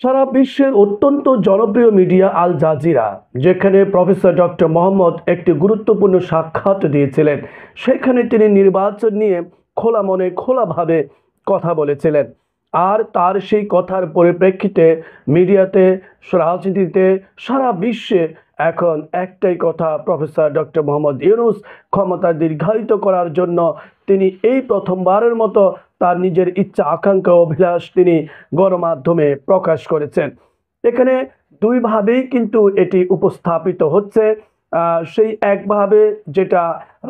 সারা বিশ্বের অত্যন্ত জনপ্রিয় মিডিয়া আল জাজিরা, যেখানে প্রফেসর ডক্টর মোহাম্মদ একটি গুরুত্বপূর্ণ সাক্ষাৎ দিয়েছিলেন, সেখানে তিনি নির্বাচন নিয়ে খোলা মনে খোলাভাবে কথা বলেছিলেন। আর তার সেই কথার পরিপ্রেক্ষিতে মিডিয়াতে, রাজনীতিতে, সারা বিশ্বে এখন একটাই কথা, প্রফেসর ডক্টর মোহাম্মদ ইউনূস ক্ষমতা দীর্ঘায়িত করার জন্য তিনি এই প্রথমবারের মতো তার নিজের ইচ্ছা, আকাঙ্ক্ষা, অভিলাষ তিনি গণমাধ্যমে প্রকাশ করেছেন। এখানে দুইভাবেই কিন্তু এটি উপস্থাপিত হচ্ছে। সেই একভাবে যেটা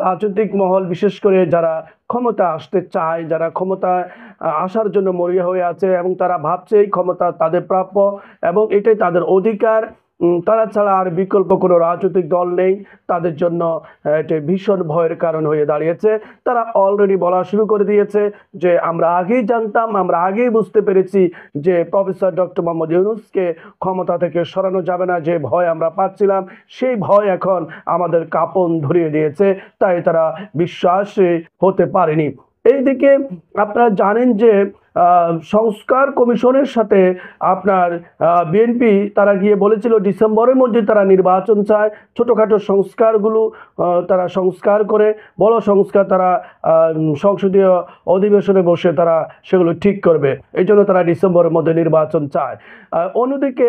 রাজনৈতিক মহল, বিশেষ করে যারা ক্ষমতা আসতে চায়, যারা ক্ষমতায় আসার জন্য মরিয়া হয়ে আছে এবং তারা ভাবছে এই ক্ষমতা তাদের প্রাপ্য এবং এটাই তাদের অধিকার, তারা ছাড়া আর বিকল্প কোনো রাজনৈতিক দল নেই, তাদের জন্য এটি ভীষণ ভয়ের কারণ হয়ে দাঁড়িয়েছে। তারা অলরেডি বলা শুরু করে দিয়েছে যে আমরা আগেই জানতাম, আমরা আগেই বুঝতে পেরেছি যে প্রফেসর ডক্টর মোহাম্মদ ইউনূসকে ক্ষমতা থেকে সরানো যাবে না। যে ভয় আমরা পাচ্ছিলাম, সেই ভয় এখন আমাদের কাঁপন ধরিয়ে দিয়েছে, তাই তারা বিশ্বাসী হতে পারেনি। এইদিকে আপনারা জানেন যে সংস্কার কমিশনের সাথে আপনার বিএনপি তারা গিয়ে বলেছিল ডিসেম্বরের মধ্যে তারা নির্বাচন চায়, ছোটোখাটো সংস্কারগুলো তারা সংস্কার করে, বড় সংস্কার তারা সংসদীয় অধিবেশনে বসে তারা সেগুলো ঠিক করবে। এই জন্য তারা ডিসেম্বরের মধ্যে নির্বাচন চায়। অন্যদিকে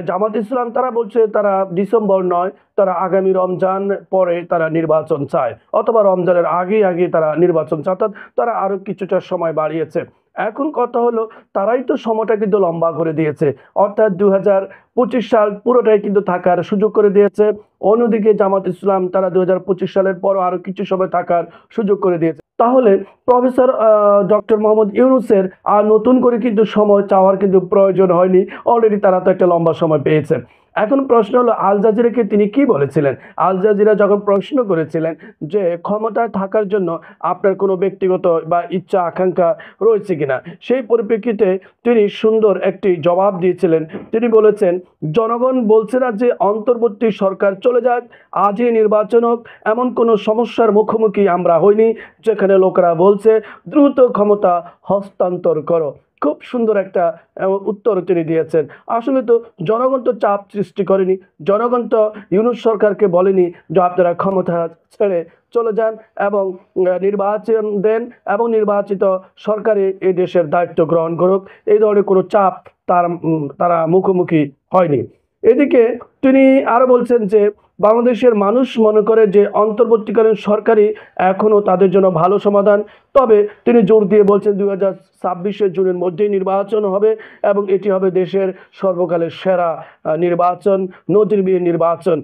জামাত ইসলাম তারা বলছে তারা ডিসেম্বর নয়, তারা আগামী রমজান পরে তারা নির্বাচন চায়, অথবা রমজানের আগে তারা নির্বাচন চায়, অর্থাৎ তারা আরও কিছুটা সময় বাড়িয়েছে। এখন কথা হলো, তারাই তো সময়টা কিন্তু লম্বা করে দিয়েছে, অর্থাৎ 2025 সাল পুরোটাই কিন্তু থাকার সুযোগ করে দিয়েছে। অন্যদিকে জামাত ইসলাম তারা 2025 সালের পরও আরও কিছু সময় থাকার সুযোগ করে দিয়েছে। তাহলে প্রফেসর ডক্টর মোহাম্মদ ইউনূসের আর নতুন করে কিন্তু সময় চাওয়ার কিন্তু প্রয়োজন হয়নি, অলরেডি তারা তো একটা লম্বা সময় পেয়েছে। এখন প্রশ্ন হলো, আল জাজিরাকে তিনি কি বলেছিলেন? আল জাজিরা যখন প্রশ্ন করেছিলেন যে ক্ষমতায় থাকার জন্য আপনার কোনো ব্যক্তিগত বা ইচ্ছা আকাঙ্ক্ষা রয়েছে কিনা, সেই পরিপ্রেক্ষিতে তিনি সুন্দর একটি জবাব দিয়েছিলেন। তিনি বলেছেন, জনগণ বলছে না যে অন্তর্বর্তী সরকার চলে যাক, আজই নির্বাচন হোক, এমন কোনো সমস্যার মুখোমুখি আমরা হইনি যেখানে লোকেরা বলছে দ্রুত ক্ষমতা হস্তান্তর করো। খুব সুন্দর একটা উত্তর তিনি দিয়েছেন। আসলে তো জনগণ তো চাপ সৃষ্টি করেনি, জনগণ তো ইউনূস সরকারকে বলেনি যে আপনারা ক্ষমতা ছেড়ে চলে যান এবং নির্বাচন দেন এবং নির্বাচিত সরকারে এই দেশের দায়িত্ব গ্রহণ করুক। এই ধরনের কোনো চাপ তারা মুখোমুখি হয়নি। এদিকে তিনি আরও বলছেন যে বাংলাদেশের মানুষ মনে করে যে অন্তর্বর্তীকালীন সরকারই এখনও তাদের জন্য ভালো সমাধান। তবে তিনি জোর দিয়ে বলছেন 2026 জুনের মধ্যেই নির্বাচন হবে এবং এটি হবে দেশের সর্বকালের সেরা নির্বাচন, নজিরবিহীন নির্বাচন।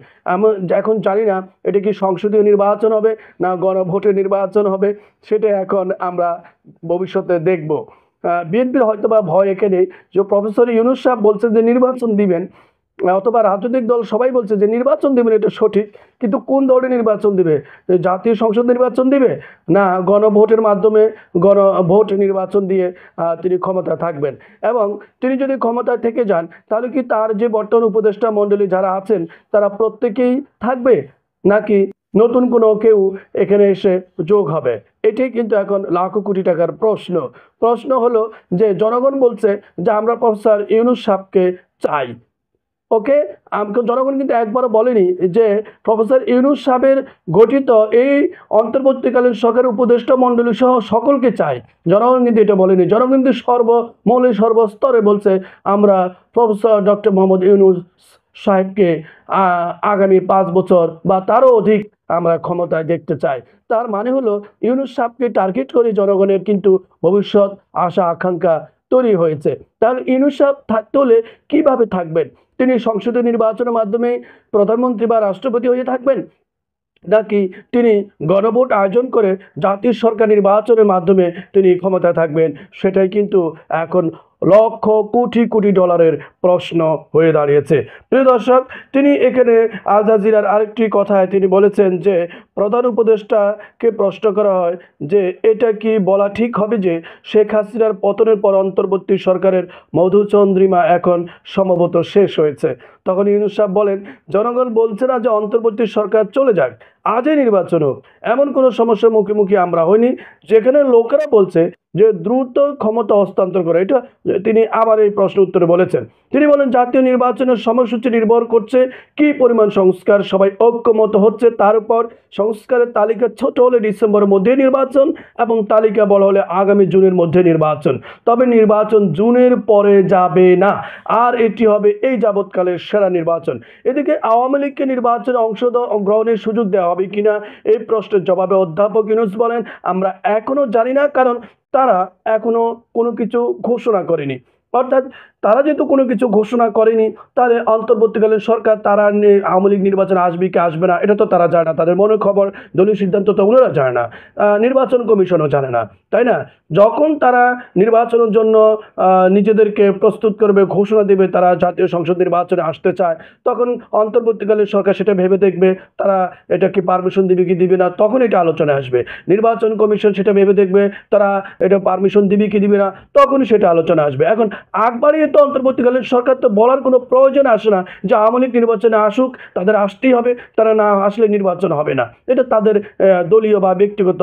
এখন জানি না এটা কি সংসদীয় নির্বাচন হবে না গণভোটের নির্বাচন হবে, সেটা এখন আমরা ভবিষ্যতে দেখব। বিএনপির হয়তো বা ভয় এখানে যে প্রফেসর ইউনূস সাহেব বলছেন যে নির্বাচন দিবেন, অথবা রাজনৈতিক দল সবাই বলছে যে নির্বাচন দেবেন, এটা সঠিক, কিন্তু কোন ধরনের নির্বাচন দিবে? জাতীয় সংসদ নির্বাচন দিবে না গণভোটের মাধ্যমে গণভোট নির্বাচন দিয়ে তিনি ক্ষমতা থাকবেন? এবং তিনি যদি ক্ষমতায় থেকে যান, তাহলে কি তার যে বর্তমান উপদেষ্টা মণ্ডলী যারা আছেন তারা প্রত্যেকেই থাকবে, নাকি নতুন কোনো কেউ এখানে এসে যোগ হবে? এটাই কিন্তু এখন লাখো কোটি টাকার প্রশ্ন হলো যে জনগণ বলছে যে আমরা প্রফেসর ইউনূস সাহেবকে চাই। ওকে, জনগণ কিন্তু একবারও বলেনি যে প্রফেসর ইউনূস সাহেবের গঠিত এই অন্তর্বর্তীকালীন সরকারের উপদেষ্টা মণ্ডলী সহ সকলকে চাই। জনগণ কিন্তু এটা বলেনি। জনগণ কিন্তু সর্বমূলে সর্বস্তরে বলছে আমরা প্রফেসর ডক্টর মোহাম্মদ ইউনূস সাহেবকে আগামী 5 বছর বা তারও অধিক আমরা ক্ষমতায় দেখতে চাই। তার মানে হলো ইউনূস সাহেবকে টার্গেট করে জনগণের কিন্তু ভবিষ্যৎ আশা আকাঙ্ক্ষা তৈরি হয়েছে। তাহলে ইউনূস সাহেব থাকতে হলে কীভাবে থাকবেন? তিনি সংসদীয় নির্বাচনের মাধ্যমে প্রধানমন্ত্রী বা রাষ্ট্রপতি হয়ে থাকবেন, নাকি তিনি গণভোট আয়োজন করে জাতীয় সরকার নির্বাচনের মাধ্যমে তিনি ক্ষমতায় থাকবেন? সেটাই কিন্তু এখন লক্ষ কোটি কোটি ডলারের প্রশ্ন হয়ে দাঁড়িয়েছে। প্রিয় দর্শক, তিনি এখানে আল জাজিরার আরেকটি কথায় তিনি বলেছেন যে প্রধান উপদেষ্টাকে প্রশ্ন করা হয় যে এটা কি বলা ঠিক হবে যে শেখ হাসিনার পতনের পর অন্তর্বর্তী সরকারের মধুচন্দ্রিমা এখন সম্ভবত শেষ হয়েছে। তখন ইউনূস সাহেব বলেন, জনগণ বলছে না যে অন্তর্বর্তী সরকার চলে যাক, আজই নির্বাচন হোক, এমন কোনো সমস্যার মুখোমুখি আমরা হইনি যেখানে লোকেরা বলছে যে দ্রুত ক্ষমতা হস্তান্তর করে, এটা তিনি আবার এই প্রশ্ন উত্তরে বলেছেন। তিনি বলেন, জাতীয় নির্বাচনের সময়সূচি নির্ভর করছে কি পরিমাণ সংস্কার সবাই ঐক্যমত হচ্ছে তার উপর। সংস্কারের তালিকা ছোট হলে ডিসেম্বরের মধ্যে নির্বাচন এবং তালিকা বড় হলে আগামী জুনের মধ্যে নির্বাচন, তবে নির্বাচন জুনের পরে যাবে না, আর এটি হবে এই যাবৎকালের সেরা নির্বাচন। এদিকে আওয়ামী লীগকে নির্বাচনে অংশগ্রহণের সুযোগ দেওয়া হবে কিনা এই প্রশ্নের জবাবে অধ্যাপক ইউনূস বলেন, আমরা এখনো জানি না, কারণ তারা এখনো কোনো কিছু ঘোষণা করেনি। অর্থাৎ তারা যেহেতু কোনো কিছু ঘোষণা করেনি, তাহলে অন্তর্বর্তীকালীন সরকার তারা আওয়ামী লীগ নির্বাচনে আসবে কি আসবে না এটা তো তারা জানে না, তাদের মনে খবর, দলীয় সিদ্ধান্ত তো ওনারা জানে না, নির্বাচন কমিশনও জানে না, তাই না? যখন তারা নির্বাচনের জন্য নিজেদেরকে প্রস্তুত করবে, ঘোষণা দেবে তারা জাতীয় সংসদ নির্বাচনে আসতে চায়, তখন অন্তর্বর্তীকালীন সরকার সেটা ভেবে দেখবে তারা এটা কি পারমিশন দিবে কি দিবে না, তখন এটা আলোচনায় আসবে। নির্বাচন কমিশন সেটা ভেবে দেখবে তারা এটা পারমিশন দিবে কি দিবে না, তখনই সেটা আলোচনা আসবে। এখন আগ বাড়িয়ে তো অন্তর্বর্তীকালীন সরকার তো বলার কোনো প্রয়োজন আসে না যে আওয়ামী লীগ নির্বাচনে আসুক, তাদের আসতেই হবে, তারা না আসলে নির্বাচন হবে না। এটা তাদের দলীয় বা ব্যক্তিগত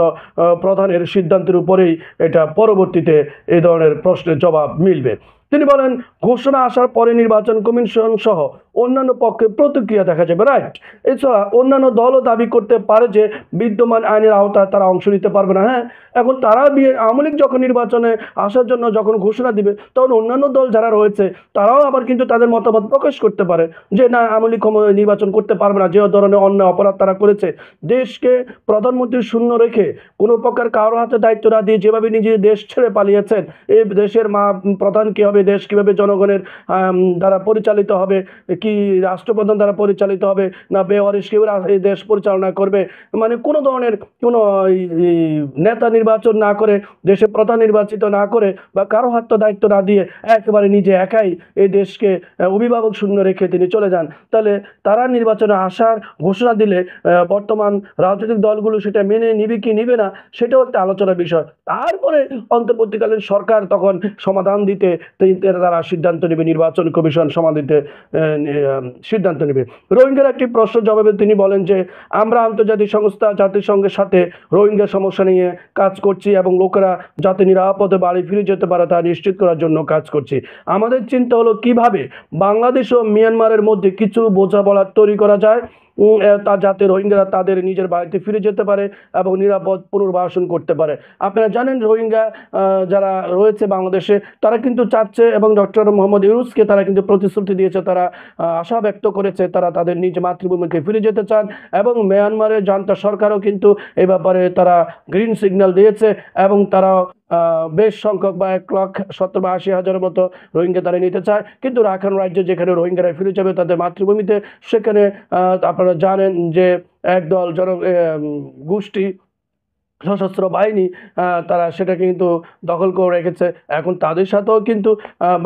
প্রধানের সিদ্ধান্তের উপরেই এটা পরবর্তীতে এই ধরনের প্রশ্নের জবাব মিলবে। তিনি বলেন, ঘোষণা আসার পরে নির্বাচন কমিশন সহ অন্যান্য পক্ষের প্রতিক্রিয়া দেখা যাবে, রাইট? এছাড়া অন্যান্য দলও দাবি করতে পারে যে বিদ্যমান আইনের আওতায় তারা অংশ নিতে পারবে না। হ্যাঁ, এখন তারা আওয়ামী লীগ যখন নির্বাচনে আসার জন্য যখন ঘোষণা দিবে, তখন অন্যান্য দল যারা রয়েছে তারাও আবার কিন্তু তাদের মতামত প্রকাশ করতে পারে যে না, আওয়ামী লীগ নির্বাচন করতে পারবে না, যে ধরনের অন্যায় অপরাধ তারা করেছে। দেশকে প্রধানমন্ত্রী শূন্য রেখে কোনো প্রকার কারো হাতে দায়িত্ব না দিয়ে যেভাবে নিজে দেশ ছেড়ে পালিয়েছেন, এই দেশের প্রধান কী হবে, দেশ কিভাবে জনগণের দ্বারা পরিচালিত হবে, কি রাষ্ট্রপ্রধান দ্বারা পরিচালিত হবে, না বেওয়ারিশ কিভাবে এই দেশ পরিচালনা করবে, মানে কোনো ধরনের কোনো নেতা নির্বাচন না করে, দেশের প্রধান নির্বাচিত না করে বা কারো হাতে দায়িত্ব না দিয়ে একেবারে নিজে একাই এই দেশকে অভিভাবক শূন্য রেখে তিনি চলে যান, তাহলে তারা নির্বাচনে আসার ঘোষণা দিলে বর্তমান রাজনৈতিক দলগুলো সেটা মেনে নিবে কি নিবে না সেটাও একটা আলোচনার বিষয়। তারপরে অন্তর্বর্তীকালীন সরকার তখন সমাধান দিতে তারা সিদ্ধান্ত নেবে, নির্বাচন কমিশন সমাধিতে সিদ্ধান্ত নেবে। রোহিঙ্গার একটি প্রশ্ন জবাবে তিনি বলেন যে আমরা আন্তর্জাতিক সংস্থা জাতিসংঘের সাথে রোহিঙ্গা সমস্যা নিয়ে কাজ করছি এবং লোকেরা যাতে নিরাপদে বাড়ি ফিরে যেতে পারে তা নিশ্চিত করার জন্য কাজ করছি। আমাদের চিন্তা হলো কিভাবে বাংলাদেশ ও মিয়ানমারের মধ্যে কিছু বোঝাপড়া তৈরি করা যায় তা যাতে রোহিঙ্গারা তাদের নিজের বাড়িতে ফিরে যেতে পারে এবং নিরাপদ পুনর্বাসন করতে পারে। আপনারা জানেন রোহিঙ্গা যারা রয়েছে বাংলাদেশে তারা কিন্তু চাচ্ছে এবং ডক্টর মোহাম্মদ ইউনূসকে তারা কিন্তু প্রতিশ্রুতি দিয়েছে, তারা আশা ব্যক্ত করেছে তারা তাদের নিজ মাতৃভূমিকে ফিরে যেতে চান এবং মিয়ানমারের জান্তা সরকারও কিন্তু এই ব্যাপারে তারা গ্রিন সিগন্যাল দিয়েছে এবং তারা বেশ সংখ্যক বা 1,70,000 বা 80,000 মতো রোহিঙ্গা তারা নিতে চায়। কিন্তু রাখাইন রাজ্যে যেখানে রোহিঙ্গারা ফিরে যাবে তাদের মাতৃভূমিতে, সেখানে আপনারা জানেন যে একদল গোষ্ঠী সশস্ত্র বাহিনী তারা সেটা কিন্তু দখল করে রেখেছে। এখন তাদের সাথেও কিন্তু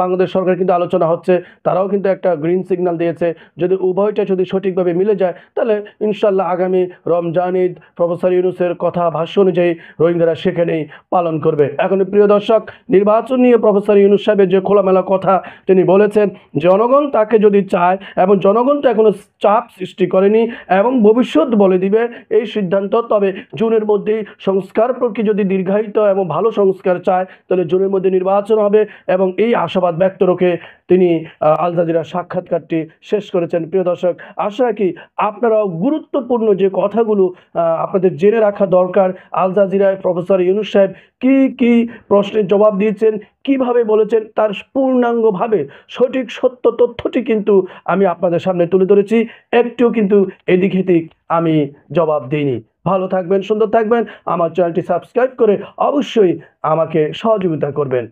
বাংলাদেশ সরকার কিন্তু আলোচনা হচ্ছে, তারাও কিন্তু একটা গ্রিন সিগন্যাল দিয়েছে। যদি উভয়টা যদি সঠিকভাবে মিলে যায় তাহলে ইনশাল্লাহ আগামী রমজান ঈদ প্রফেসর ইউনূসের কথা ভাষ্য অনুযায়ী রোহিঙ্গারা সেখানেই পালন করবে। এখন প্রিয় দর্শক, নির্বাচন নিয়ে প্রফেসর ইউনূস সাহেবের যে খোলামেলা কথা তিনি বলেছেন, জনগণ তাকে যদি চায় এবং জনগণ তো এখনো চাপ সৃষ্টি করেনি এবং ভবিষ্যৎ বলে দিবে এই সিদ্ধান্ত, তবে জুনের মধ্যেই সংস্কার প্রক্রিয়া যদি দীর্ঘায়িত এবং ভালো সংস্কার চায় তাহলে জুনের মধ্যে নির্বাচন হবে এবং এই আশাবাদ ব্যক্ত রেখে তিনি আল জাজিরা সাক্ষাৎকারটি শেষ করেছেন। প্রিয় দর্শক, আশা রাখি আপনারাও গুরুত্বপূর্ণ যে কথাগুলো আপনাদের জেনে রাখা দরকার, আল জাজিরায় প্রফেসর ইউনূস সাহেব কি কি প্রশ্নের জবাব দিয়েছেন, কিভাবে বলেছেন, তার পূর্ণাঙ্গভাবে সঠিক সত্য তথ্যটি কিন্তু আমি আপনাদের সামনে তুলে ধরেছি, একটুও কিন্তু এদিক হেদিক আমি জবাব দিইনি। ভালো থাকবেন, সুন্দর থাকবেন, আমার চ্যানেলটি সাবস্ক্রাইব করে অবশ্যই আমাকে সহযোগিতা করবেন।